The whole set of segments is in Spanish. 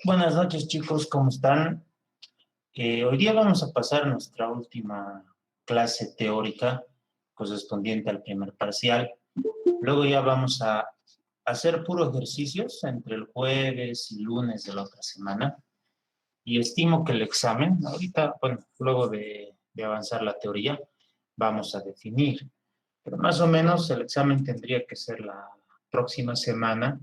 Buenas noches, chicos, ¿cómo están? Hoy día vamos a pasar nuestra última clase teórica correspondiente al primer parcial. Luego ya vamos a hacer puros ejercicios entre el jueves y lunes de la otra semana. Y estimo que el examen, ahorita, bueno, luego de avanzar la teoría, vamos a definir. Pero más o menos el examen tendría que ser la próxima semana,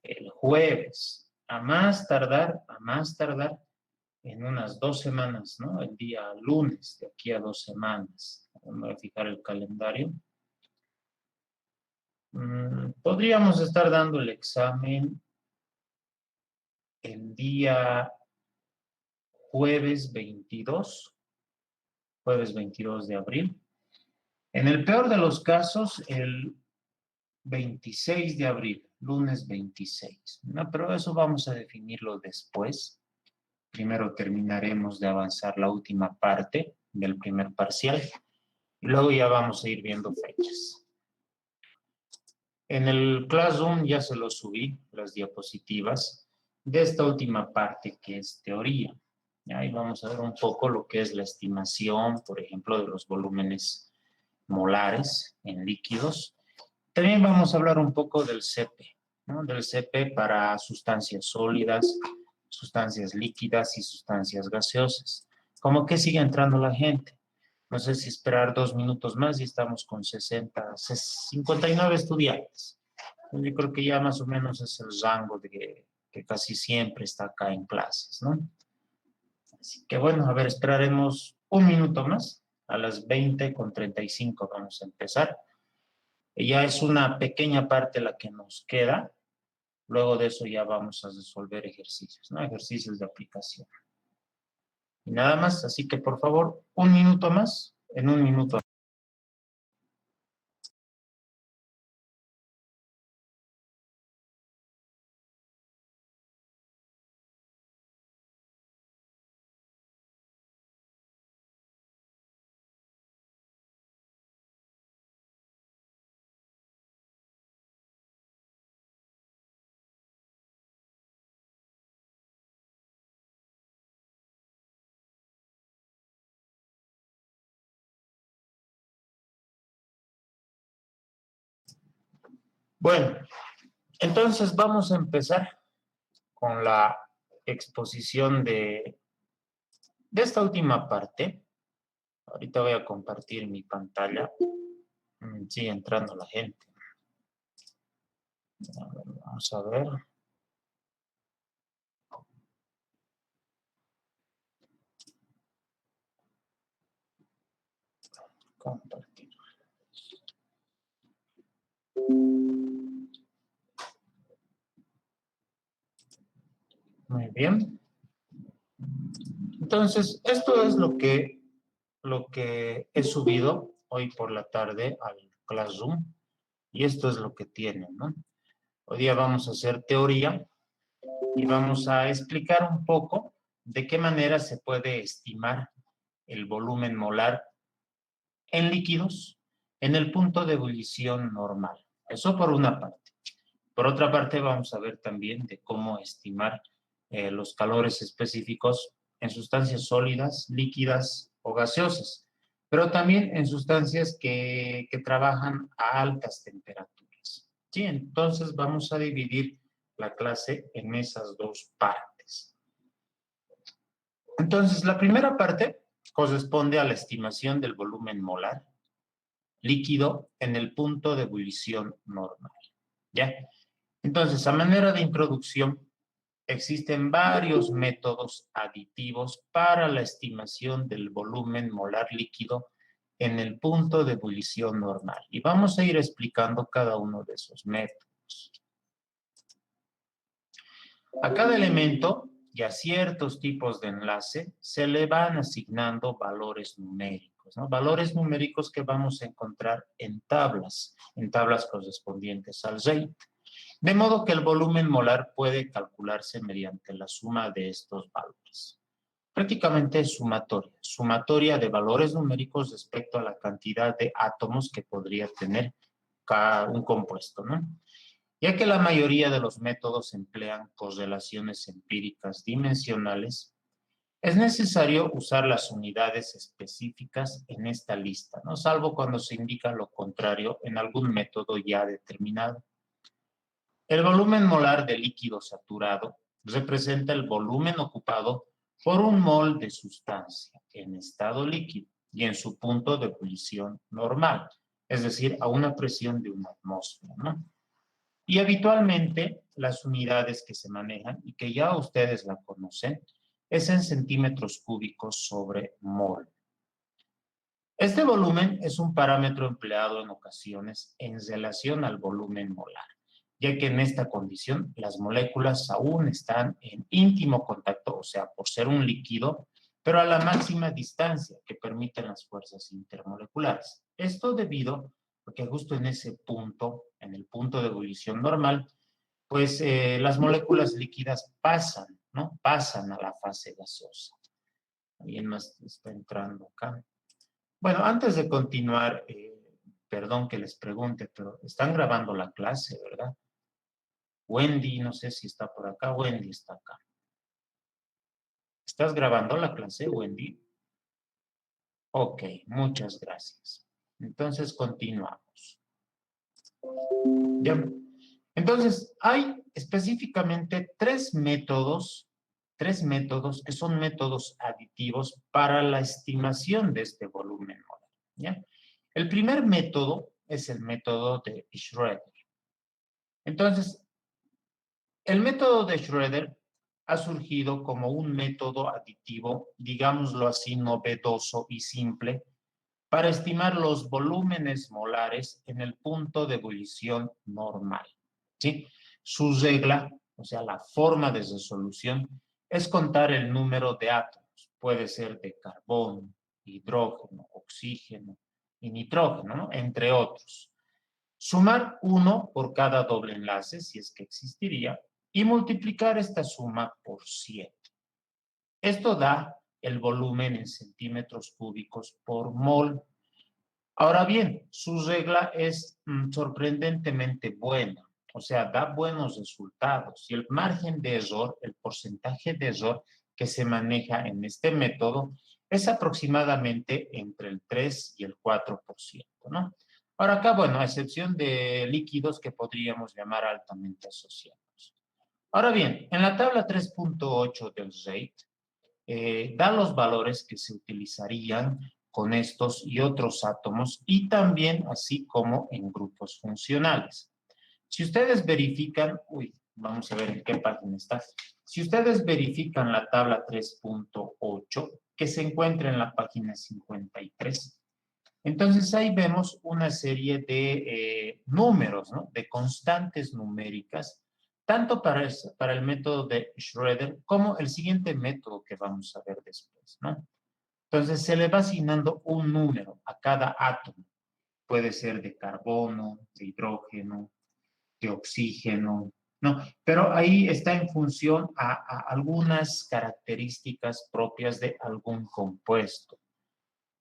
el jueves, a más tardar en unas 2 semanas, ¿no? El día lunes, de aquí a 2 semanas. Voy a fijar el calendario. Podríamos estar dando el examen el día jueves 22, jueves 22 de abril. En el peor de los casos, el 26 de abril, lunes 26, ¿no? Pero eso vamos a definirlo después. Primero terminaremos de avanzar la última parte del primer parcial y luego ya vamos a ir viendo fechas. En el Classroom ya se lo subí, las diapositivas de esta última parte que es teoría. Ahí vamos a ver un poco lo que es la estimación, por ejemplo, de los volúmenes molares en líquidos. También vamos a hablar un poco del CP, ¿no? Del CP para sustancias sólidas, sustancias líquidas y sustancias gaseosas. ¿Cómo que sigue entrando la gente? No sé si esperar 2 minutos más y estamos con 59 estudiantes. Yo creo que ya más o menos es el rango de que casi siempre está acá en clases, ¿no? Así que bueno, a ver, esperaremos un minuto más. A las 20:35 vamos a empezar. Ya es una pequeña parte la que nos queda. Luego de eso ya vamos a resolver ejercicios, ¿no? Ejercicios de aplicación. Y nada más, así que por favor, un minuto más. En un minuto. Bueno, entonces vamos a empezar con la exposición de esta última parte. Ahorita voy a compartir mi pantalla. Sigue entrando la gente. A ver, vamos a ver. Compartir. Muy bien. Entonces, esto es lo que he subido hoy por la tarde al Classroom. Y esto es lo que tiene, ¿no? Hoy día vamos a hacer teoría y vamos a explicar un poco de qué manera se puede estimar el volumen molar en líquidos en el punto de ebullición normal. Eso por una parte. Por otra parte, vamos a ver también de cómo estimar los calores específicos en sustancias sólidas, líquidas o gaseosas, pero también en sustancias que trabajan a altas temperaturas. Sí, entonces vamos a dividir la clase en esas dos partes. Entonces, la primera parte corresponde a la estimación del volumen molar líquido en el punto de ebullición normal. ¿Ya? Entonces, a manera de introducción, existen varios métodos aditivos para la estimación del volumen molar líquido en el punto de ebullición normal. Y vamos a ir explicando cada uno de esos métodos. A cada elemento y a ciertos tipos de enlace se le van asignando valores numéricos, ¿no? Valores numéricos que vamos a encontrar en tablas correspondientes al rate. De modo que el volumen molar puede calcularse mediante la suma de estos valores. Prácticamente es sumatoria de valores numéricos respecto a la cantidad de átomos que podría tener cada un compuesto, ¿no? Ya que la mayoría de los métodos emplean correlaciones empíricas dimensionales, es necesario usar las unidades específicas en esta lista, ¿no? Salvo cuando se indica lo contrario en algún método ya determinado. El volumen molar de líquido saturado representa el volumen ocupado por un mol de sustancia en estado líquido y en su punto de ebullición normal, es decir, a una presión de una atmósfera, ¿no? Y habitualmente las unidades que se manejan y que ya ustedes la conocen es en centímetros cúbicos sobre mol. Este volumen es un parámetro empleado en ocasiones en relación al volumen molar, ya que en esta condición las moléculas aún están en íntimo contacto, o sea, por ser un líquido, pero a la máxima distancia que permiten las fuerzas intermoleculares. Esto debido a que justo en ese punto, en el punto de ebullición normal, pues las moléculas líquidas pasan, ¿no? Pasan a la fase gaseosa. ¿Alguien más está entrando acá? Bueno, antes de continuar, perdón que les pregunte, pero están grabando la clase, ¿verdad? Wendy, no sé si está por acá. Wendy está acá. ¿Estás grabando la clase, Wendy? Ok, muchas gracias. Entonces, continuamos. Ya. Entonces, hay específicamente tres métodos que son métodos aditivos para la estimación de este volumen molar, ¿ya? El primer método es el método de Schroeder. Entonces, el método de Schroeder ha surgido como un método aditivo, digámoslo así, novedoso y simple, para estimar los volúmenes molares en el punto de ebullición normal, ¿sí? Su regla, o sea, la forma de resolución, es contar el número de átomos. Puede ser de carbono, hidrógeno, oxígeno y nitrógeno, ¿no? Entre otros. Sumar uno por cada doble enlace, si es que existiría, y multiplicar esta suma por 7. Esto da el volumen en centímetros cúbicos por mol. Ahora bien, su regla es sorprendentemente buena, o sea, da buenos resultados y el margen de error, el porcentaje de error que se maneja en este método es aproximadamente entre el 3 y el 4%, ¿no? Ahora acá, bueno, a excepción de líquidos que podríamos llamar altamente asociados. Ahora bien, en la tabla 3.8 del RATE, da los valores que se utilizarían con estos y otros átomos y también así como en grupos funcionales. Si ustedes verifican, vamos a ver en qué página está. Si ustedes verifican la tabla 3.8, que se encuentra en la página 53, entonces ahí vemos una serie de números, ¿no? De constantes numéricas, tanto para el método de Schroeder como el siguiente método que vamos a ver después, ¿no? Entonces se le va asignando un número a cada átomo. Puede ser de carbono, de hidrógeno, de oxígeno, ¿no? Pero ahí está en función a algunas características propias de algún compuesto.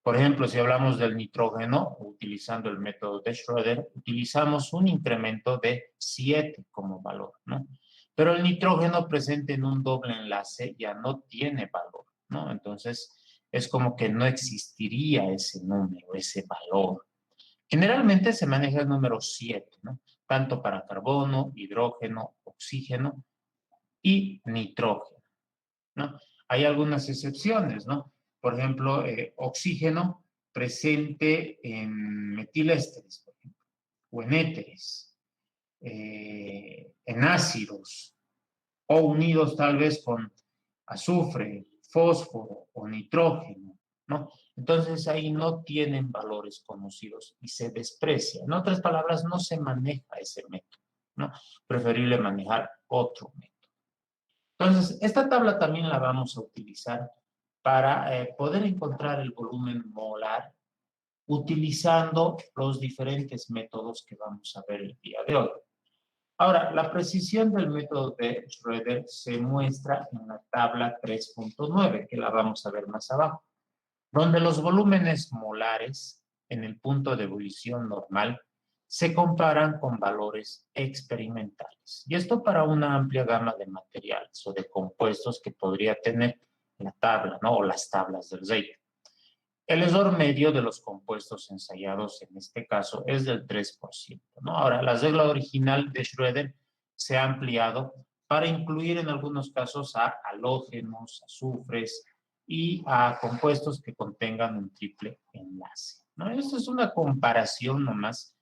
Por ejemplo, si hablamos del nitrógeno, utilizando el método de Schroeder, utilizamos un incremento de 7 como valor, ¿no? Pero el nitrógeno presente en un doble enlace ya no tiene valor, ¿no? Entonces, es como que no existiría ese número, ese valor. Generalmente se maneja el número 7, ¿no? Tanto para carbono, hidrógeno, oxígeno y nitrógeno, ¿no? Hay algunas excepciones, ¿no? Por ejemplo, oxígeno presente en metilésteres, por ejemplo, o en éteres, en ácidos, o unidos tal vez con azufre, fósforo o nitrógeno, ¿no? Entonces ahí no tienen valores conocidos y se desprecia. En otras palabras, no se maneja ese método, ¿no? Preferible manejar otro método. Entonces, esta tabla también la vamos a utilizar para poder encontrar el volumen molar utilizando los diferentes métodos que vamos a ver el día de hoy. Ahora, la precisión del método de Schroeder se muestra en la tabla 3.9, que la vamos a ver más abajo, donde los volúmenes molares en el punto de ebullición normal se comparan con valores experimentales. Y esto para una amplia gama de materiales o de compuestos que podría tener la tabla, ¿no? O las tablas del Zeidler. El error medio de los compuestos ensayados en este caso es del 3%, ¿no? Ahora, la regla original de Schroeder se ha ampliado para incluir en algunos casos a halógenos, azufres y a compuestos que contengan un triple enlace, ¿no? Esto es una comparación nomás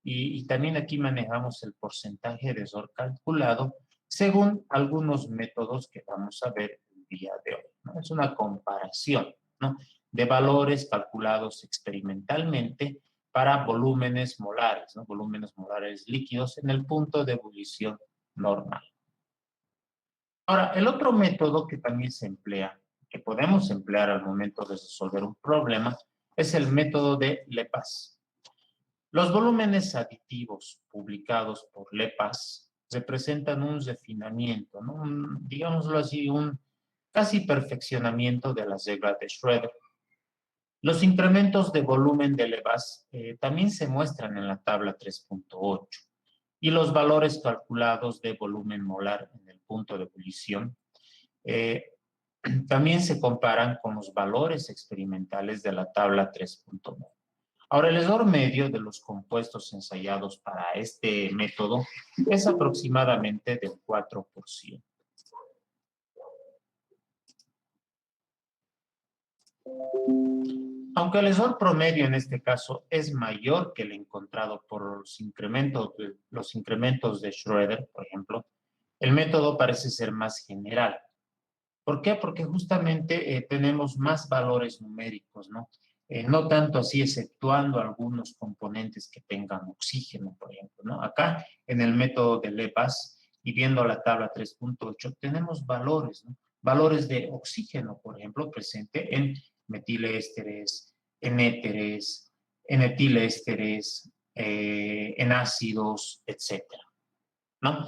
y también aquí manejamos el porcentaje de error calculado según algunos métodos que vamos a ver el día de hoy, ¿no? Es una comparación, ¿no? De valores calculados experimentalmente para volúmenes molares, ¿no? Volúmenes molares líquidos en el punto de ebullición normal. Ahora, el otro método que también se emplea, que podemos emplear al momento de resolver un problema, es el método de LePaz. Los volúmenes aditivos publicados por LePaz representan un refinamiento, ¿no? Digámoslo así, un casi perfeccionamiento de las reglas de Schroeder. Los incrementos de volumen de LePaz también se muestran en la tabla 3.8 y los valores calculados de volumen molar en el punto de ebullición también se comparan con los valores experimentales de la tabla 3.9. Ahora, el error medio de los compuestos ensayados para este método es aproximadamente del 4%. Aunque el error promedio en este caso es mayor que el encontrado por los incrementos de Schroeder, por ejemplo, el método parece ser más general. ¿Por qué? Porque justamente tenemos más valores numéricos, ¿no? No tanto así, exceptuando algunos componentes que tengan oxígeno, por ejemplo, ¿no? Acá, en el método de LePaz, y viendo la tabla 3.8, tenemos valores, ¿no? Valores de oxígeno, por ejemplo, presente en metilésteres, en éteres, en etilésteres, en ácidos, etcétera, ¿no?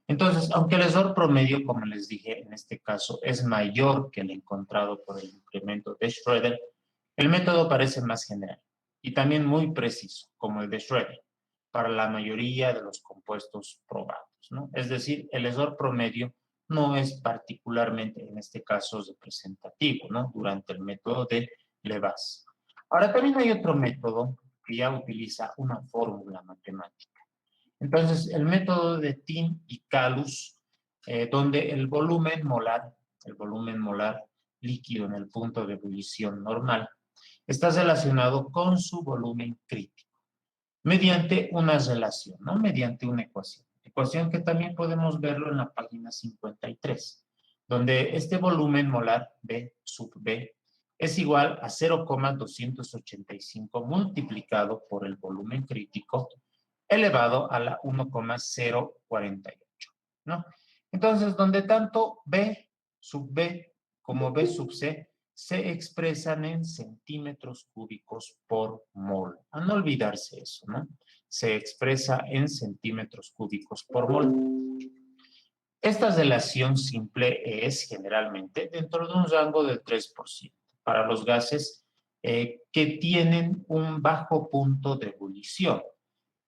Entonces, aunque el error promedio, como les dije, en este caso es mayor que el encontrado por el incremento de Schroeder, el método parece más general y también muy preciso, como el de Schroeder, para la mayoría de los compuestos probados, ¿no? Es decir, el error promedio no es particularmente, en este caso, representativo, ¿no? Durante el método de LePaz. Ahora, también hay otro método que ya utiliza una fórmula matemática. Entonces, el método de Tin y Calus, donde el volumen molar líquido en el punto de ebullición normal, está relacionado con su volumen crítico, mediante una relación, ¿no? Mediante una ecuación. Ecuación que también podemos verlo en la página 53, donde este volumen molar B sub B es igual a 0,285 multiplicado por el volumen crítico elevado a la 1,048, ¿no? Entonces, donde tanto B sub B como B sub C se expresan en centímetros cúbicos por mol. A no olvidarse eso, ¿no? Se expresa en centímetros cúbicos por mol. Esta relación simple es generalmente dentro de un rango del 3% para los gases que tienen un bajo punto de ebullición.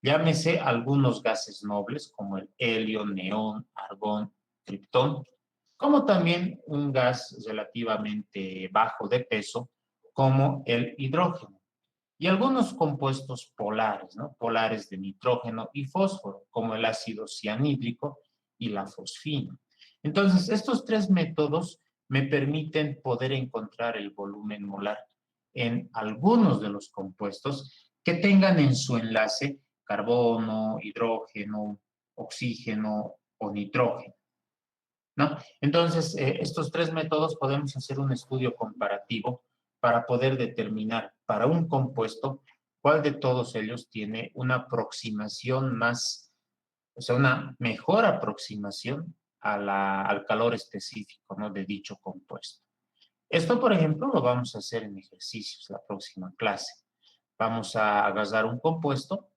Llámese algunos gases nobles como el helio, neón, argón, criptón, como también un gas relativamente bajo de peso como el hidrógeno. Y algunos compuestos polares, ¿no? Polares de nitrógeno y fósforo, como el ácido cianhídrico y la fosfina. Entonces, estos tres métodos me permiten poder encontrar el volumen molar en algunos de los compuestos que tengan en su enlace carbono, hidrógeno, oxígeno o nitrógeno, ¿no? Entonces, estos tres métodos podemos hacer un estudio comparativo para poder determinar para un compuesto cuál de todos ellos tiene una aproximación más, o sea, una mejor aproximación al calor específico, ¿no? De dicho compuesto. Esto, por ejemplo, lo vamos a hacer en ejercicios la próxima clase. Vamos a agarrar un compuesto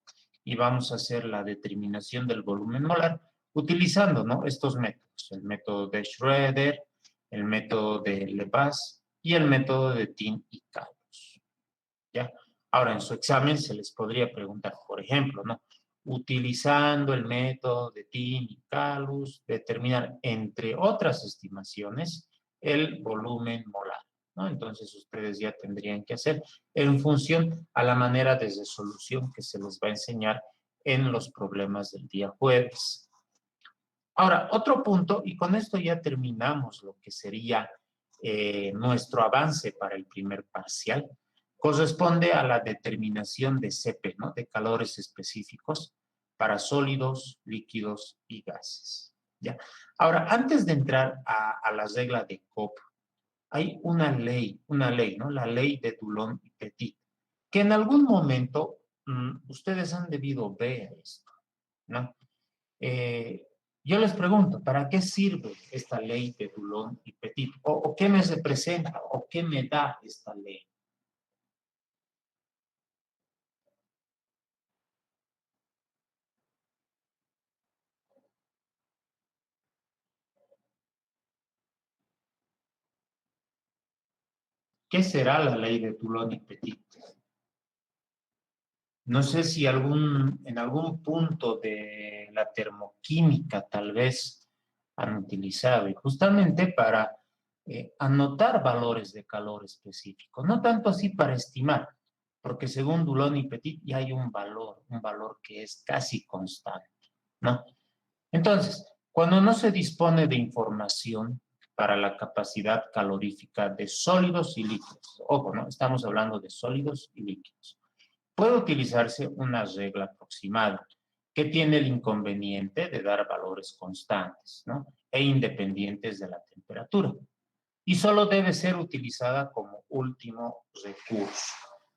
y vamos a hacer la determinación del volumen molar utilizando, ¿no? Estos métodos, el método de Schroeder, el método de LePaz y el método de Tin y Calus, ¿ya? Ahora, en su examen se les podría preguntar, por ejemplo, ¿no? utilizando el método de Thiem y Kalus, determinar, entre otras estimaciones, el volumen molar, ¿no? Entonces, ustedes ya tendrían que hacer en función a la manera de resolución que se les va a enseñar en los problemas del día jueves. Ahora, otro punto, y con esto ya terminamos lo que sería nuestro avance para el primer parcial, corresponde a la determinación de CP, ¿no? De calores específicos para sólidos, líquidos y gases. ¿Ya? Ahora, antes de entrar a la regla de Cope, hay una ley, ¿no? La ley de Dulong y Petit, que en algún momento ustedes han debido ver esto, ¿no? Eh, yo les pregunto, ¿para qué sirve esta ley de Dulong y Petit? ¿O qué me representa? ¿O qué me da esta ley? ¿Qué será la ley de Dulong y Petit? No sé si en algún punto de la termoquímica tal vez han utilizado, y justamente para anotar valores de calor específico, no tanto así para estimar, porque según Dulong y Petit ya hay un valor que es casi constante, ¿no? Entonces, cuando no se dispone de información para la capacidad calorífica de sólidos y líquidos, ojo, ¿no? Estamos hablando de sólidos y líquidos, puede utilizarse una regla aproximada que tiene el inconveniente de dar valores constantes, ¿no? E independientes de la temperatura. Y solo debe ser utilizada como último recurso.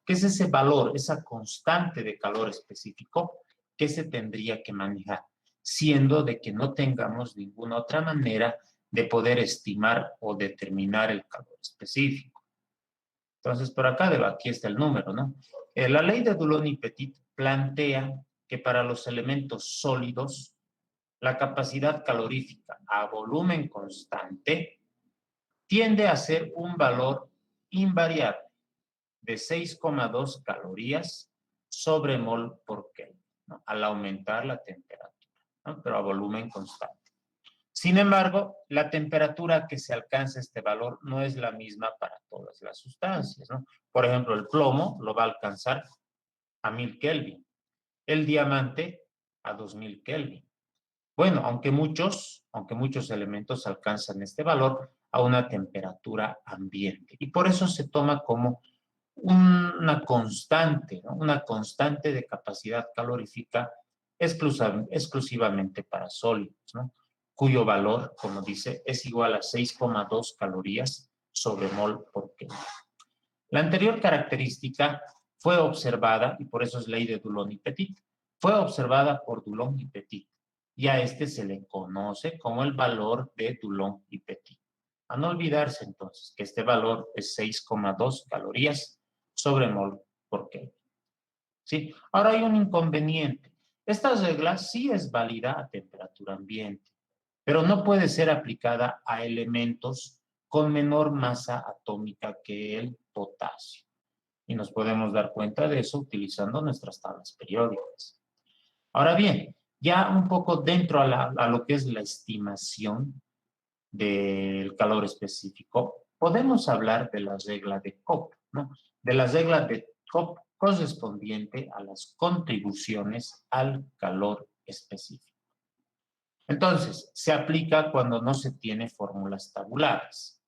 ¿Qué es ese valor, esa constante de calor específico que se tendría que manejar? Siendo de que no tengamos ninguna otra manera de poder estimar o determinar el calor específico. Entonces, por acá, aquí está el número, ¿no? La ley de Dulong y Petit plantea que para los elementos sólidos, la capacidad calorífica a volumen constante tiende a ser un valor invariable de 6,2 calorías sobre mol por Kelvin, ¿no? Al aumentar la temperatura, ¿no? Pero a volumen constante. Sin embargo, la temperatura a que se alcanza este valor no es la misma para todas las sustancias, ¿no? Por ejemplo, el plomo lo va a alcanzar a 1000 Kelvin, el diamante a 2000 Kelvin. Bueno, aunque muchos elementos alcanzan este valor a una temperatura ambiente. Y por eso se toma como una constante, ¿no? Una constante de capacidad calorífica exclusivamente para sólidos, ¿no? Cuyo valor, como dice, es igual a 6,2 calorías sobre mol por Kelvin. La anterior característica fue observada, y por eso es ley de Dulong y Petit, fue observada por Dulong y Petit, y a este se le conoce como el valor de Dulong y Petit. A no olvidarse entonces que este valor es 6,2 calorías sobre mol por Kelvin. ¿Sí? Ahora hay un inconveniente. Esta regla sí es válida a temperatura ambiente, pero no puede ser aplicada a elementos con menor masa atómica que el potasio. Y nos podemos dar cuenta de eso utilizando nuestras tablas periódicas. Ahora bien, ya un poco dentro a lo que es la estimación del calor específico, podemos hablar de la regla de Cope, ¿no? De la regla de Cope correspondiente a las contribuciones al calor específico. Entonces, se aplica cuando no se tiene fórmulas tabulares.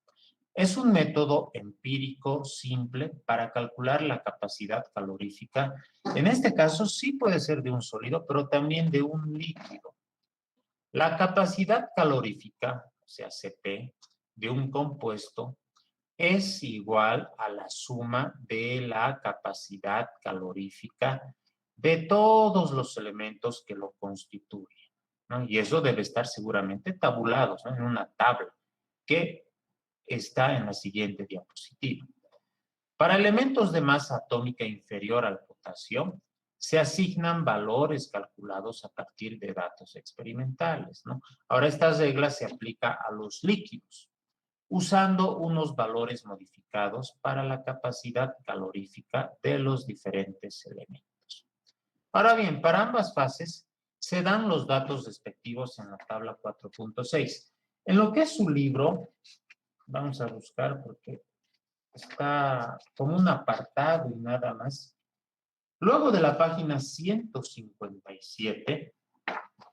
Es un método empírico simple para calcular la capacidad calorífica. En este caso, sí puede ser de un sólido, pero también de un líquido. La capacidad calorífica, o sea, Cp, de un compuesto es igual a la suma de la capacidad calorífica de todos los elementos que lo constituyen, ¿no? Y eso debe estar seguramente tabulado, ¿no? En una tabla que está en la siguiente diapositiva. Para elementos de masa atómica inferior al potasio, se asignan valores calculados a partir de datos experimentales, ¿no? Ahora, esta regla se aplica a los líquidos, usando unos valores modificados para la capacidad calorífica de los diferentes elementos. Ahora bien, para ambas fases se dan los datos respectivos en la tabla 4.6. En lo que es su libro, vamos a buscar porque está como un apartado y nada más. Luego de la página 157,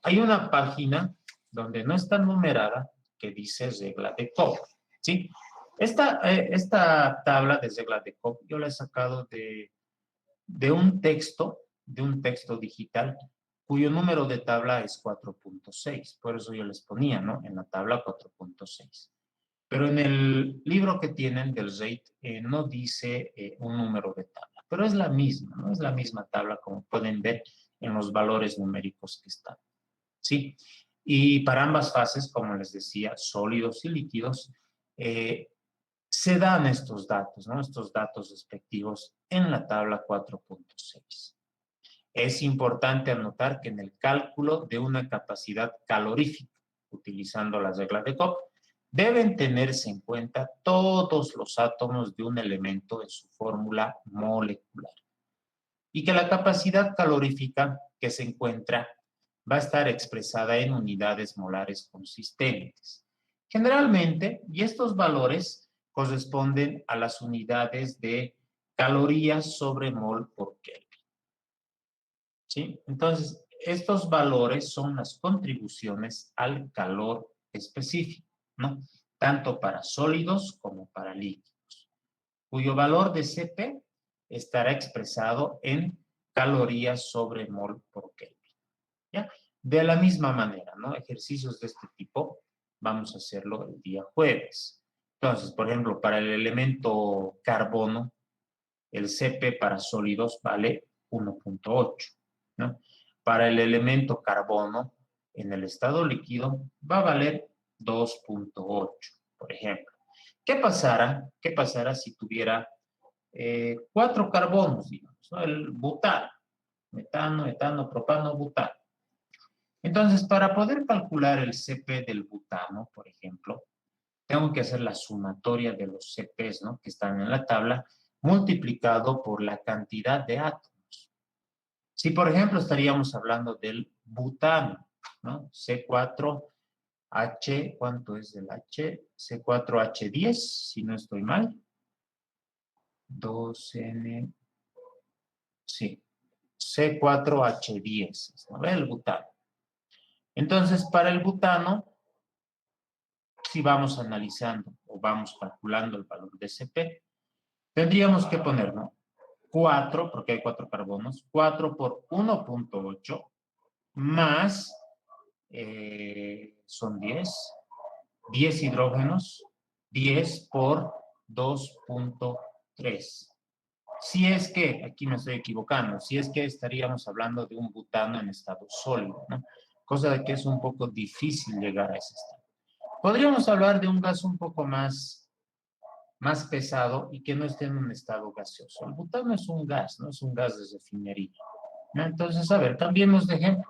hay una página donde no está numerada que dice regla de Cobb, ¿sí? Esta tabla de regla de Cobb yo la he sacado de un texto digital cuyo número de tabla es 4.6. Por eso yo les ponía, ¿no? En la tabla 4.6. Pero en el libro que tienen del rate no dice un número de tabla, pero es la misma, ¿no? Es la misma tabla como pueden ver en los valores numéricos que están, ¿sí? Y para ambas fases, como les decía, sólidos y líquidos, se dan estos datos, ¿no? Estos datos respectivos en la tabla 4.6. Es importante anotar que en el cálculo de una capacidad calorífica, utilizando las reglas de Cobb, deben tenerse en cuenta todos los átomos de un elemento en su fórmula molecular. Y que la capacidad calorífica que se encuentra va a estar expresada en unidades molares consistentes. Generalmente, y estos valores corresponden a las unidades de calorías sobre mol por Kelvin. ¿Sí? Entonces, estos valores son las contribuciones al calor específico, ¿no? Tanto para sólidos como para líquidos, cuyo valor de Cp estará expresado en calorías sobre mol por Kelvin. ¿Ya? De la misma manera, ¿no? Ejercicios de este tipo vamos a hacerlo el día jueves. Entonces, por ejemplo, para el elemento carbono, el Cp para sólidos vale 1.8, ¿no? Para el elemento carbono, en el estado líquido, va a valer 2.8, por ejemplo. ¿Qué pasara si tuviera 4 carbonos, digamos, ¿no? El butano, metano, etano, propano, butano. Entonces, para poder calcular el Cp del butano, por ejemplo, tengo que hacer la sumatoria de los Cp's, ¿no? Que están en la tabla, multiplicado por la cantidad de átomos. Si, por ejemplo, estaríamos hablando del butano, ¿no? C4H, ¿cuánto es el H? C4H10, si no estoy mal. 2N, sí, C4H10, ¿no? El butano. Entonces, para el butano, si vamos analizando o vamos calculando el valor de Cp, tendríamos que poner, ¿no? 4, porque hay 4 carbonos, 4 por 1.8 más, son 10 hidrógenos, 10 por 2.3. Si es que, aquí me estoy equivocando, si es que estaríamos hablando de un butano en estado sólido, ¿no? Cosa de que es un poco difícil llegar a ese estado. Podríamos hablar de un gas un poco más pesado y que no esté en un estado gaseoso. El butano es un gas, no es un gas de refinería, ¿no? Entonces, a ver, cambiemos de ejemplo.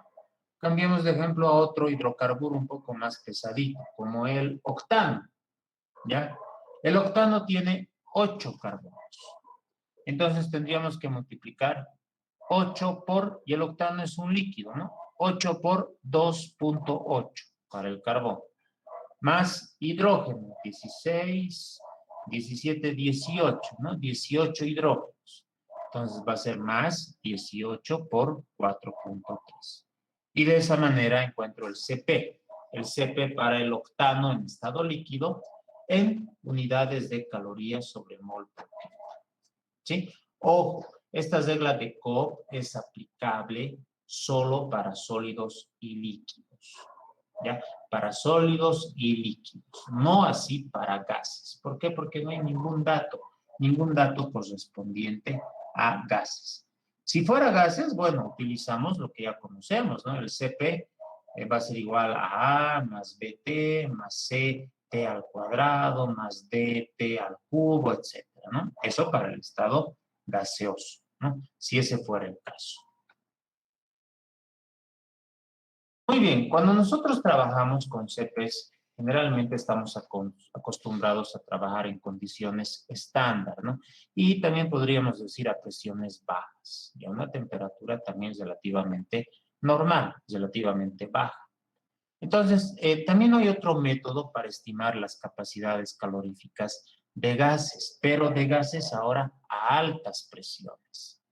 Cambiemos de ejemplo a otro hidrocarburo un poco más pesadito, como el octano, ¿ya? El octano tiene 8 carbonos. Entonces tendríamos que multiplicar 8 por, y el octano es un líquido, ¿no? 8 por 2.8 para el carbón. Más hidrógeno, 16, 17, 18, ¿no? 18 hidrógenos. Entonces va a ser más 18 por 4.3. Y de esa manera encuentro el Cp. El Cp para el octano en estado líquido en unidades de calorías sobre mol por kilo. ¿Sí? Ojo, esta regla de Cobb es aplicable solo para sólidos y líquidos. ¿Ya? Para sólidos y líquidos, no así para gases. ¿Por qué? Porque no hay ningún dato correspondiente a gases. Si fuera gases, bueno, utilizamos lo que ya conocemos, ¿no? El Cp va a ser igual a A más BT más CT al cuadrado más DT al cubo, etcétera, ¿no? Eso para el estado gaseoso, ¿no? Si ese fuera el caso. Muy bien, cuando nosotros trabajamos con Cp's generalmente estamos acostumbrados a trabajar en condiciones estándar, ¿no? Y también podríamos decir a presiones bajas, y a una temperatura también relativamente normal, relativamente baja. Entonces, también hay otro método para estimar las capacidades caloríficas de gases, pero de gases ahora a altas presiones.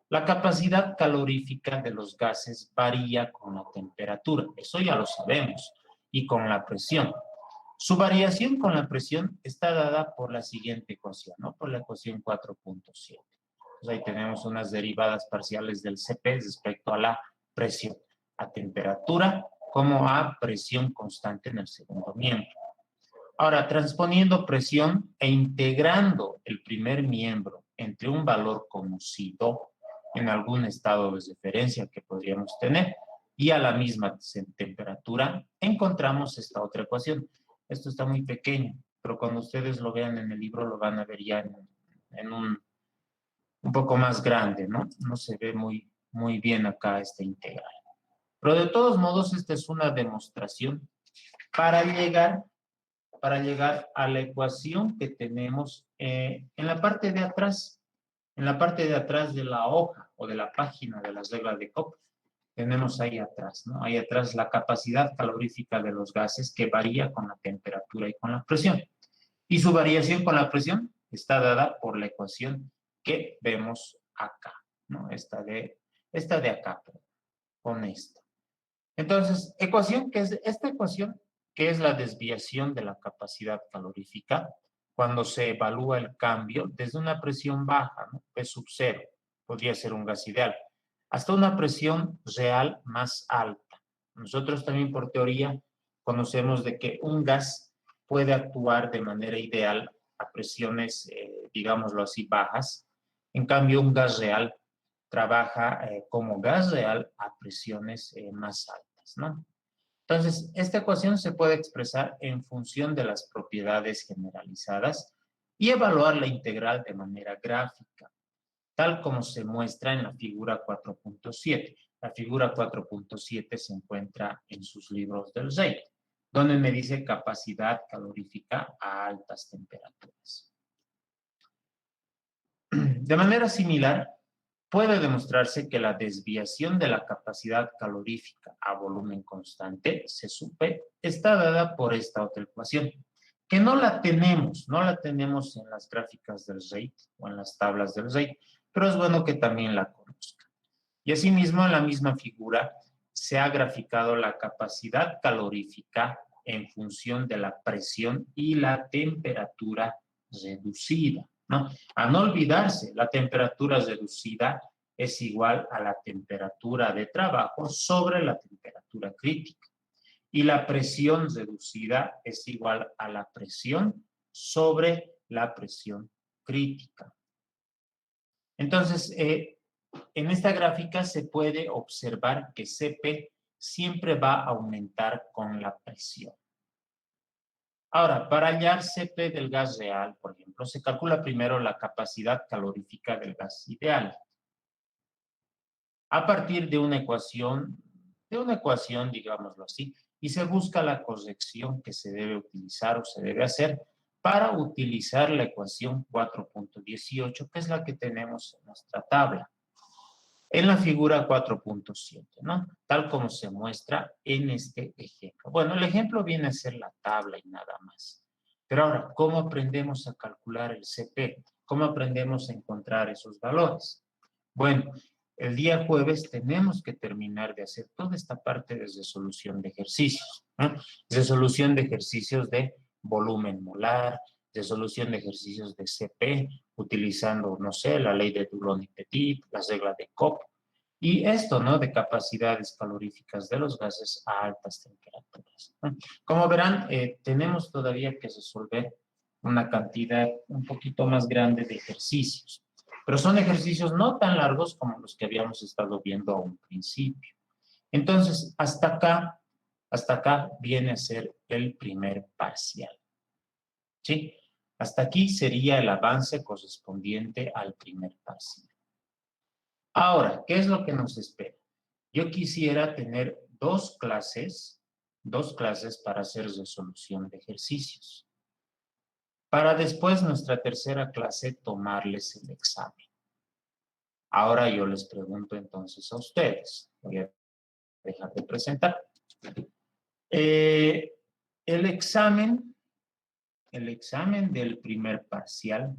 La capacidad calorífica de los gases varía con la temperatura, eso ya lo sabemos, y con la presión. Su variación con la presión está dada por la siguiente ecuación, ¿no? Por la ecuación 4.7. Pues ahí tenemos unas derivadas parciales del Cp respecto a la presión, a temperatura como a presión constante en el segundo miembro. Ahora, transponiendo presión e integrando el primer miembro entre un valor conocido en algún estado de referencia que podríamos tener y a la misma temperatura, encontramos esta otra ecuación. Esto está muy pequeño, pero cuando ustedes lo vean en el libro lo van a ver ya en un poco más grande, ¿no? No se ve muy bien acá esta integral. Pero de todos modos, esta es una demostración para llegar a la ecuación que tenemos en la parte de atrás, de la hoja o de la página de las reglas de Koch. Tenemos ahí atrás, ¿no? Ahí atrás la capacidad calorífica de los gases que varía con la temperatura y con la presión. Y su variación con la presión está dada por la ecuación que vemos acá, ¿no? Esta de acá, con esta. Entonces, esta ecuación, que es la desviación de la capacidad calorífica, cuando se evalúa el cambio desde una presión baja, ¿no? P sub 0, podría ser un gas ideal, hasta una presión real más alta. Nosotros también por teoría conocemos de que un gas puede actuar de manera ideal a presiones, digámoslo así, bajas. En cambio, un gas real trabaja como gas real a presiones más altas, ¿no? Entonces, esta ecuación se puede expresar en función de las propiedades generalizadas y evaluar la integral de manera gráfica, tal como se muestra en la figura 4.7. La figura 4.7 se encuentra en sus libros del REI, donde me dice capacidad calorífica a altas temperaturas. De manera similar, puede demostrarse que la desviación de la capacidad calorífica a volumen constante, se supe, está dada por esta otra ecuación, que no la tenemos en las gráficas del REIT o en las tablas del REIT, pero es bueno que también la conozcan. Y asimismo, en la misma figura se ha graficado la capacidad calorífica en función de la presión y la temperatura reducida, ¿no? A no olvidarse, la temperatura reducida es igual a la temperatura de trabajo sobre la temperatura crítica. Y la presión reducida es igual a la presión sobre la presión crítica. Entonces, en esta gráfica se puede observar que Cp siempre va a aumentar con la presión. Ahora, para hallar Cp del gas real, por ejemplo, se calcula primero la capacidad calorífica del gas ideal. A partir de una ecuación, digámoslo así, y se busca la corrección que se debe utilizar o se debe hacer para utilizar la ecuación 4.18, que es la que tenemos en nuestra tabla, en la figura 4.7, ¿no? Tal como se muestra en este ejemplo. Bueno, el ejemplo viene a ser la tabla y nada más. Pero ahora, ¿cómo aprendemos a calcular el Cp? ¿Cómo aprendemos a encontrar esos valores? Bueno, el día jueves tenemos que terminar de hacer toda esta parte de resolución de ejercicios, ¿no? Resolución de ejercicios de volumen molar, resolución de ejercicios de Cp, utilizando, no sé, la ley de Dulong y Petit, las reglas de Koch, y esto, ¿no? De capacidades caloríficas de los gases a altas temperaturas, ¿no? Como verán, tenemos todavía que resolver una cantidad un poquito más grande de ejercicios, pero son ejercicios no tan largos como los que habíamos estado viendo a un principio. Entonces, hasta acá viene a ser el primer parcial, ¿sí? Hasta aquí sería el avance correspondiente al primer parcial. Ahora, ¿qué es lo que nos espera? Yo quisiera tener 2 clases 2 clases para hacer resolución de ejercicios. Para después, nuestra tercera clase, tomarles el examen. Ahora yo les pregunto entonces a ustedes. Voy a dejar de presentar. El examen del primer parcial.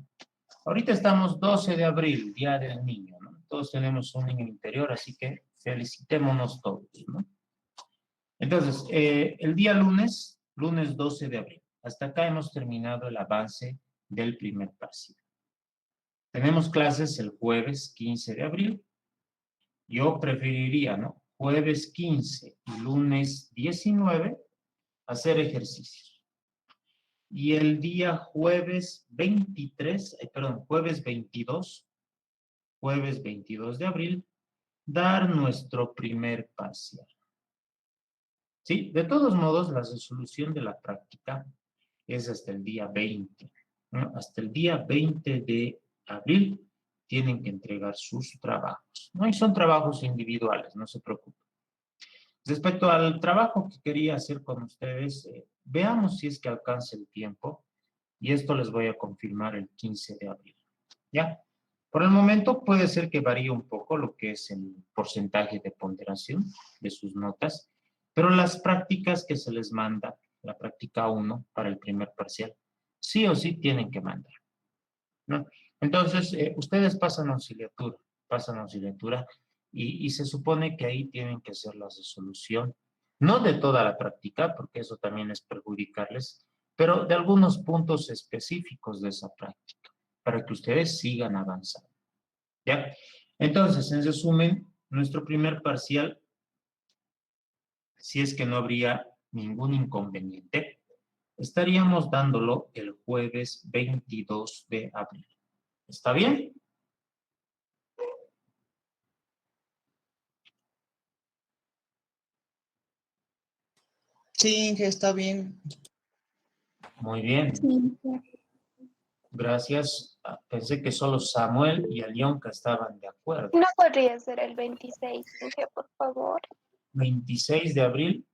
Ahorita estamos 12 de abril, Día del Niño, ¿no? Todos tenemos un niño interior, así que felicitémonos todos, ¿no? Entonces, el día lunes 12 de abril. Hasta acá hemos terminado el avance del primer parcial. Tenemos clases el jueves 15 de abril. Yo preferiría, ¿no? Jueves 15 y lunes 19, hacer ejercicios. Y el día jueves 22 de abril, dar nuestro primer parcial. ¿Sí? De todos modos, la resolución de la práctica es hasta el día 20, ¿no? Hasta el día 20 de abril tienen que entregar sus trabajos, ¿no? Y son trabajos individuales, no se preocupen. Respecto al trabajo que quería hacer con ustedes, veamos si es que alcanza el tiempo, y esto les voy a confirmar el 15 de abril, ¿ya? Por el momento puede ser que varíe un poco lo que es el porcentaje de ponderación de sus notas, pero las prácticas que se les manda, la práctica 1 para el primer parcial, sí o sí tienen que mandar, ¿no? Entonces, ustedes pasan auxiliatura y se supone que ahí tienen que hacer la resolución, no de toda la práctica, porque eso también es perjudicarles, pero de algunos puntos específicos de esa práctica, para que ustedes sigan avanzando, ¿ya? Entonces, en resumen, nuestro primer parcial, si es que no habría ningún inconveniente, estaríamos dándolo el jueves 22 de abril. ¿Está bien? Sí, Inge, está bien. Muy bien. Sí. Gracias. Pensé que solo Samuel y Alionka estaban de acuerdo. ¿No podría ser el 26, Inge, por favor? 26 de abril.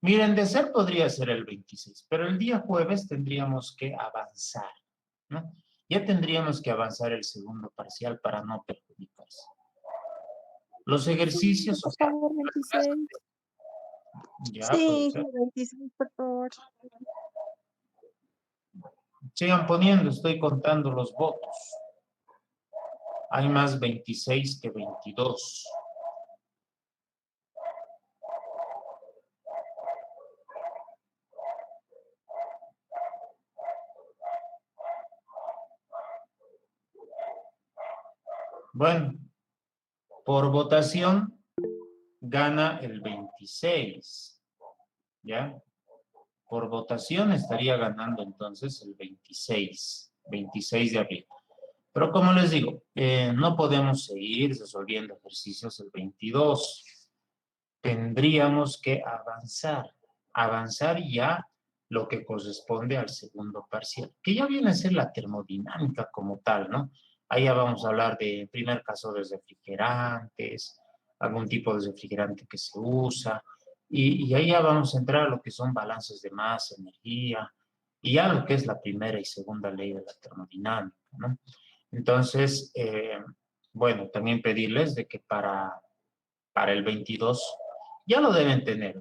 Miren, de ser podría ser el 26, pero el día jueves tendríamos que avanzar, ¿no? Ya tendríamos que avanzar el segundo parcial para no perjudicarse. Los ejercicios, o Por sea, favor, 26. ya, Sí, pues, 26, por favor. sigan poniendo, estoy contando los votos. Hay más 26 que 22. Bueno, por votación gana el 26, ¿ya? Por votación estaría ganando entonces el 26 de abril. Pero como les digo, no podemos seguir resolviendo ejercicios el 22. Tendríamos que avanzar ya lo que corresponde al segundo parcial, que ya viene a ser la termodinámica como tal, ¿no? Ahí ya vamos a hablar de, en primer caso, de refrigerantes, algún tipo de refrigerante que se usa, y ahí ya vamos a entrar a lo que son balances de masa, energía, y ya lo que es la primera y segunda ley de la termodinámica, ¿no? Entonces, bueno, también pedirles de que para el 22 ya lo deben tener.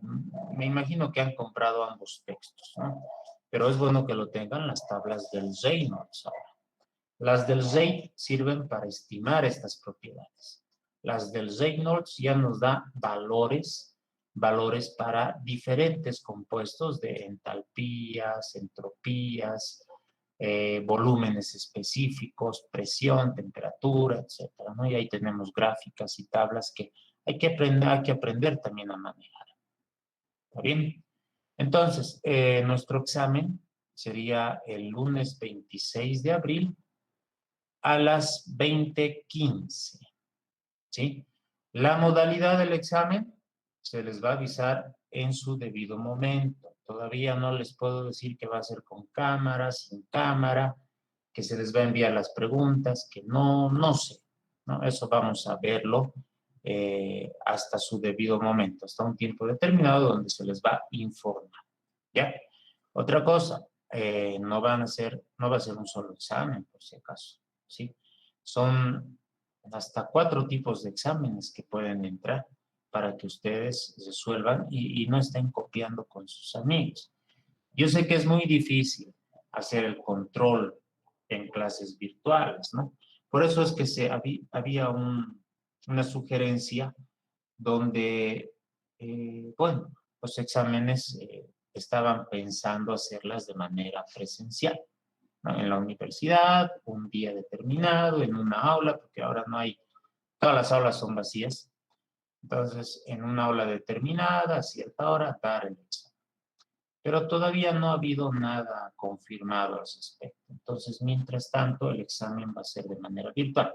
Me imagino que han comprado ambos textos, ¿no? Pero es bueno que lo tengan las tablas del Reynolds ahora. Las del Rey sirven para estimar estas propiedades. Las del Reynolds ya nos da valores para diferentes compuestos de entalpías, entropías, volúmenes específicos, presión, temperatura, etcétera, ¿no? Y ahí tenemos gráficas y tablas que hay que aprender también a manejar. ¿Está bien? Entonces, nuestro examen sería el lunes 26 de abril a las 20:15, ¿sí? La modalidad del examen se les va a avisar en su debido momento. Todavía no les puedo decir que va a ser con cámara, sin cámara, que se les va a enviar las preguntas, que no sé, ¿no? Eso vamos a verlo hasta su debido momento, hasta un tiempo determinado donde se les va a informar, ¿ya? Otra cosa, no va a ser un solo examen, por si acaso, ¿sí? Son hasta 4 tipos de exámenes que pueden entrar para que ustedes resuelvan y no estén copiando con sus amigos. Yo sé que es muy difícil hacer el control en clases virtuales, ¿no? Por eso es que había una sugerencia donde, bueno, los exámenes estaban pensando hacerlas de manera presencial, ¿no? En la universidad, un día determinado, en una aula, porque ahora no hay, todas las aulas son vacías. Entonces, en una aula determinada, a cierta hora, dar el examen. Pero todavía no ha habido nada confirmado al respecto. Entonces, mientras tanto, el examen va a ser de manera virtual.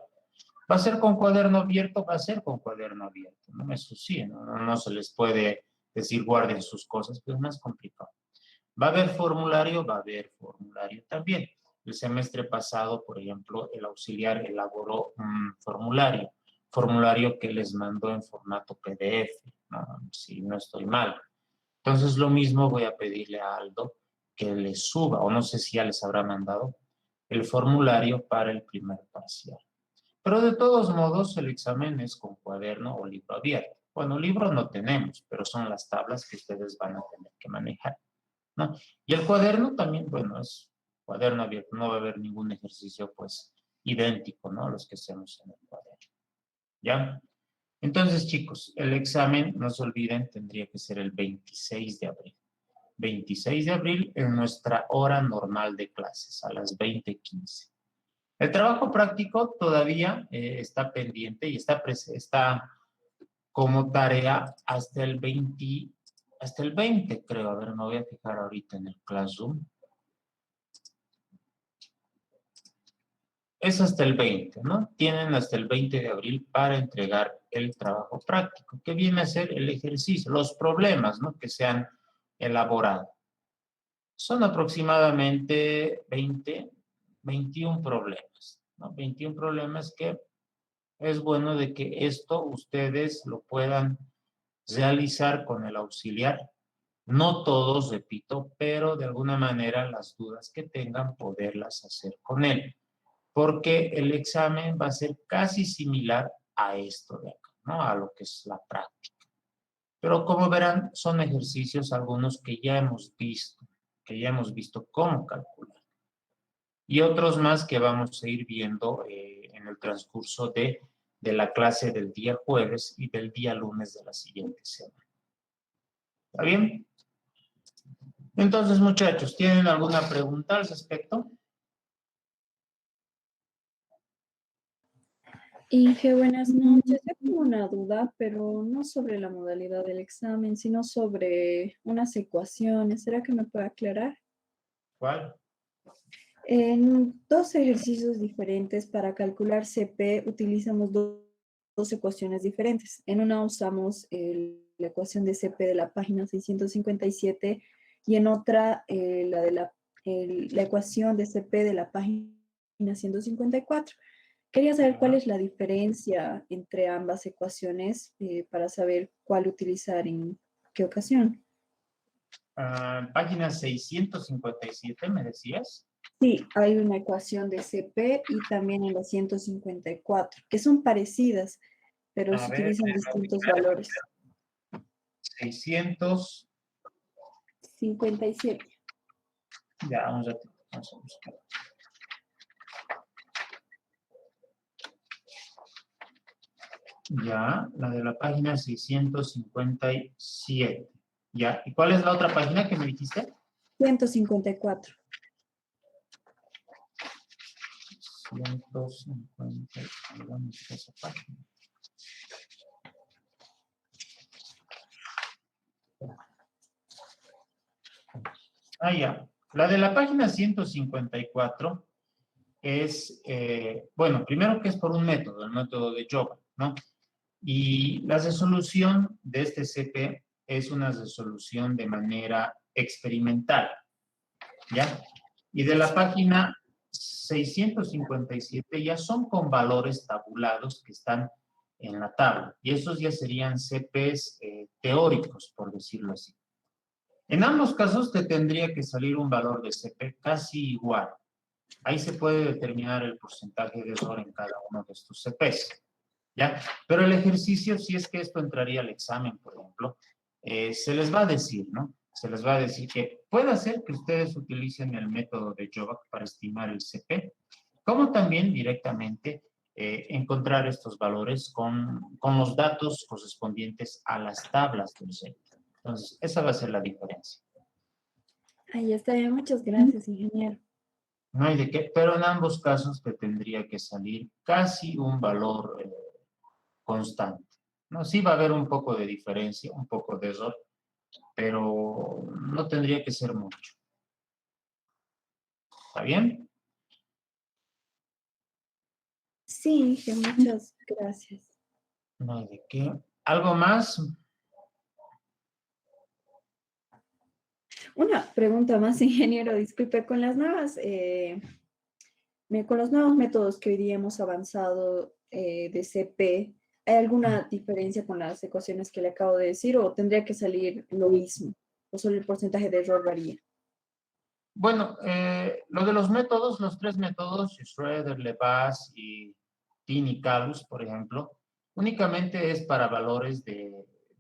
¿Va a ser con cuaderno abierto? Va a ser con cuaderno abierto, ¿no? Eso sí, no se les puede decir guarden sus cosas, pero es más complicado. ¿Va a haber formulario? Va a haber formulario también. El semestre pasado, por ejemplo, el auxiliar elaboró un formulario que les mandó en formato PDF, ¿no? Si no estoy mal. Entonces, lo mismo voy a pedirle a Aldo que les suba, o no sé si ya les habrá mandado, el formulario para el primer parcial. Pero de todos modos, el examen es con cuaderno o libro abierto. Bueno, libro no tenemos, pero son las tablas que ustedes van a tener que manejar, ¿no? Y el cuaderno también, bueno, es cuaderno abierto, no va a haber ningún ejercicio, pues, idéntico, ¿no? Los que hacemos en el cuaderno, ¿ya? Entonces, chicos, el examen, no se olviden, tendría que ser el 26 de abril. 26 de abril en nuestra hora normal de clases, a las 20:15. El trabajo práctico todavía está pendiente y está como tarea hasta el 20, creo. A ver, me voy a fijar ahorita en el Classroom. Es hasta el 20, ¿no? Tienen hasta el 20 de abril para entregar el trabajo práctico, que viene a ser el ejercicio, los problemas, ¿no? Que se han elaborado. Son aproximadamente 21 problemas, ¿no? 21 problemas que es bueno de que esto ustedes lo puedan realizar con el auxiliar. No todos, repito, pero de alguna manera las dudas que tengan, poderlas hacer con él. Porque el examen va a ser casi similar a esto de acá, ¿no? A lo que es la práctica. Pero como verán, son ejercicios algunos que ya hemos visto cómo calcular. Y otros más que vamos a ir viendo en el transcurso de la clase del día jueves y del día lunes de la siguiente semana. ¿Está bien? Entonces, muchachos, ¿tienen alguna pregunta al respecto? Inge, buenas noches. Yo tengo una duda, pero no sobre la modalidad del examen, sino sobre unas ecuaciones. ¿Será que me puede aclarar? ¿Cuál? En 2 ejercicios diferentes para calcular CP utilizamos dos ecuaciones diferentes. En una usamos la ecuación de CP de la página 657 y en otra la ecuación de CP de la página 154. Quería saber cuál es la diferencia entre ambas ecuaciones para saber cuál utilizar en qué ocasión. Página 657, ¿me decías? Sí, hay una ecuación de CP y también en la 154, que son parecidas, pero A se ver, utilizan distintos valores. 600, 57. ya, un ratito, vamos a buscar. Ya, la de la página 657. Ya, ¿y cuál es la otra página que me dijiste? 154. 150, ¿dónde está esa página? Ya. La de la página 154 es, bueno, primero que es por un método, el método de Jova, ¿no? Y la resolución de este CP es una resolución de manera experimental, ¿ya? Y de la página 657 ya son con valores tabulados que están en la tabla. Y esos ya serían CPs teóricos, por decirlo así. En ambos casos te tendría que salir un valor de CP casi igual. Ahí se puede determinar el porcentaje de error en cada uno de estos CPs. ¿Ya? Pero el ejercicio, si es que esto entraría al examen, por ejemplo, se les va a decir, ¿no? Se les va a decir que puede ser que ustedes utilicen el método de Jovac para estimar el CP, como también directamente encontrar estos valores con los datos correspondientes a las tablas del CP. Entonces, esa va a ser la diferencia. Ahí está bien, muchas gracias, ingeniero. No hay de qué, pero en ambos casos te tendría que salir casi un valor constante. ¿No? Sí va a haber un poco de diferencia, un poco de error, pero no tendría que ser mucho. ¿Está bien? Sí, Inge, muchas gracias. No hay de qué. ¿Algo más? Una pregunta más, ingeniero, disculpe, con los nuevos métodos que hoy día hemos avanzado de CP, ¿hay alguna diferencia con las ecuaciones que le acabo de decir o tendría que salir lo mismo? ¿O solo el porcentaje de error varía? Bueno, lo de los métodos, los tres métodos, Schroeder, Lebas y Tini-Calus, por ejemplo, únicamente es para valores de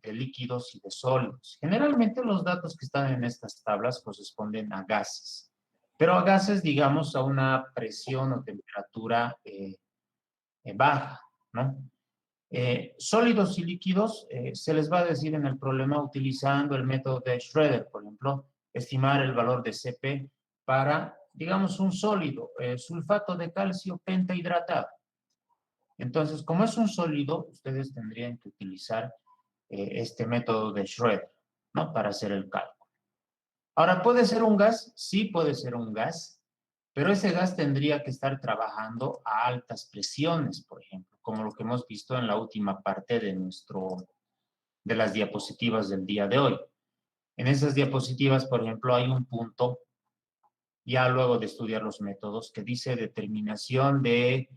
líquidos y de sólidos. Generalmente los datos que están en estas tablas corresponden a gases, pero a gases, digamos, a una presión o temperatura baja, ¿no? Sólidos y líquidos se les va a decir en el problema utilizando el método de Schroeder, por ejemplo, estimar el valor de CP para, digamos, un sólido, sulfato de calcio pentahidratado. Entonces, como es un sólido, ustedes tendrían que utilizar este método de Schroeder, ¿no? Para hacer el cálculo. Ahora, ¿puede ser un gas? Sí, puede ser un gas, pero ese gas tendría que estar trabajando a altas presiones, por ejemplo, como lo que hemos visto en la última parte de las diapositivas del día de hoy. En esas diapositivas, por ejemplo, hay un punto, ya luego de estudiar los métodos, que dice determinación de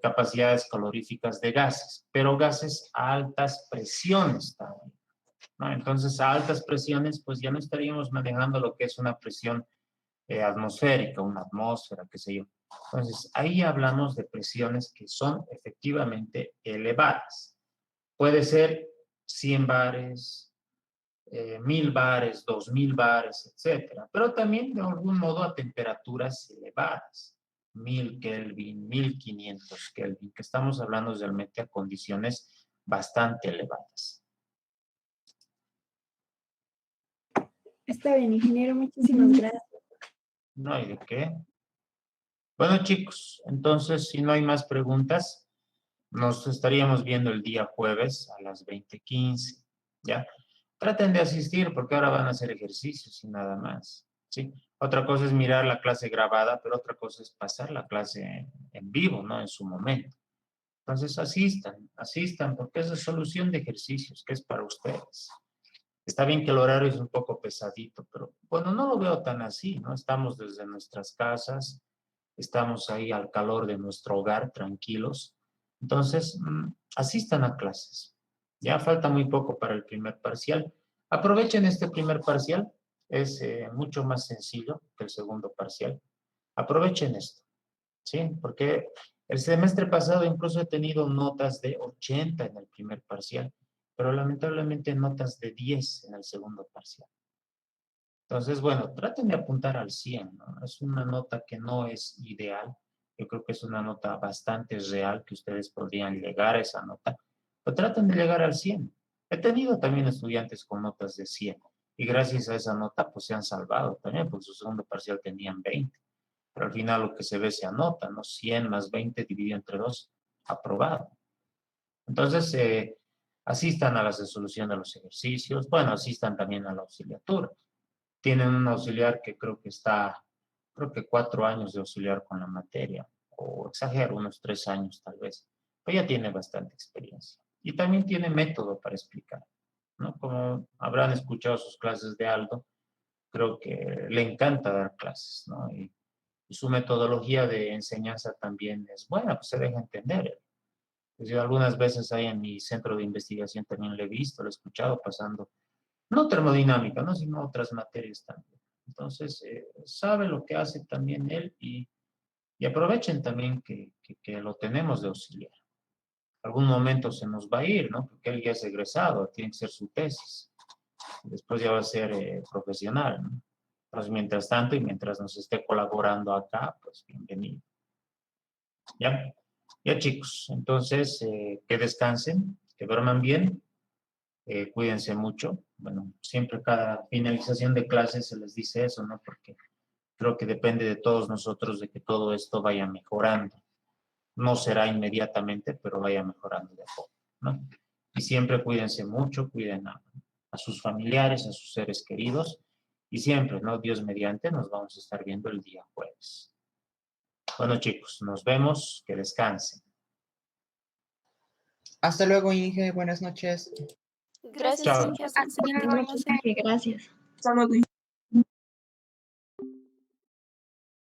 capacidades caloríficas de gases, pero gases a altas presiones también, ¿no? Entonces, a altas presiones, pues ya no estaríamos manejando lo que es una presión atmosférica, una atmósfera, qué sé yo. Entonces, ahí hablamos de presiones que son efectivamente elevadas. Puede ser 100 bares, 1000 bares, 2000 bares, etcétera. Pero también de algún modo a temperaturas elevadas, 1000 Kelvin, 1500 Kelvin, que estamos hablando realmente a condiciones bastante elevadas. Está bien, ingeniero, muchísimas gracias. No hay de qué. Bueno, chicos, entonces, si no hay más preguntas, nos estaríamos viendo el día jueves a las 20:15, ¿ya? Traten de asistir porque ahora van a hacer ejercicios y nada más, ¿sí? Otra cosa es mirar la clase grabada, pero otra cosa es pasar la clase en vivo, ¿no? En su momento. Entonces, asistan, porque esa es solución de ejercicios, que es para ustedes. Está bien que el horario es un poco pesadito, pero bueno, no lo veo tan así, ¿no? Estamos desde nuestras casas, estamos ahí al calor de nuestro hogar, tranquilos. Entonces, asistan a clases. Ya falta muy poco para el primer parcial. Aprovechen este primer parcial, es mucho más sencillo que el segundo parcial. Aprovechen esto, ¿sí? Porque el semestre pasado incluso he tenido notas de 80 en el primer parcial, pero lamentablemente notas de 10 en el segundo parcial. Entonces, bueno, traten de apuntar al 100, ¿no? Es una nota que no es ideal. Yo creo que es una nota bastante real que ustedes podrían llegar a esa nota, pero traten de llegar al 100. He tenido también estudiantes con notas de 100 y gracias a esa nota pues se han salvado también, porque su segundo parcial tenían 20. Pero al final lo que se ve se anota, ¿no? 100 más 20 dividido entre 2, aprobado. Entonces, asistan a la resolución de los ejercicios, bueno, asistan también a la auxiliatura. Tienen un auxiliar que creo que 4 años de auxiliar con la materia, o exagero, unos 3 años tal vez, pero ya tiene bastante experiencia. Y también tiene método para explicar, ¿no? Como habrán escuchado sus clases de Aldo, creo que le encanta dar clases, ¿no? Y su metodología de enseñanza también es buena, pues se deja entender. Pues yo algunas veces ahí en mi centro de investigación también lo he visto, lo he escuchado pasando, no termodinámica, ¿no? Sino otras materias también. Entonces, sabe lo que hace también él y aprovechen también que lo tenemos de auxiliar. Algún momento se nos va a ir, ¿no? Porque él ya es egresado, tiene que ser su tesis. Después ya va a ser profesional, ¿no? Entonces, mientras tanto y mientras nos esté colaborando acá, pues bienvenido. ¿Ya? Ya, chicos. Entonces, que descansen, que duerman bien, cuídense mucho. Bueno, siempre cada finalización de clase se les dice eso, ¿no? Porque creo que depende de todos nosotros de que todo esto vaya mejorando. No será inmediatamente, pero vaya mejorando de a poco, ¿no? Y siempre cuídense mucho, cuiden a sus familiares, a sus seres queridos, y siempre, ¿no? Dios mediante, nos vamos a estar viendo el día jueves. Bueno, chicos, nos vemos, que descansen. Hasta luego, Inge. Buenas noches. Gracias, Chao. Inge. Hasta luego. Gracias. Hasta luego.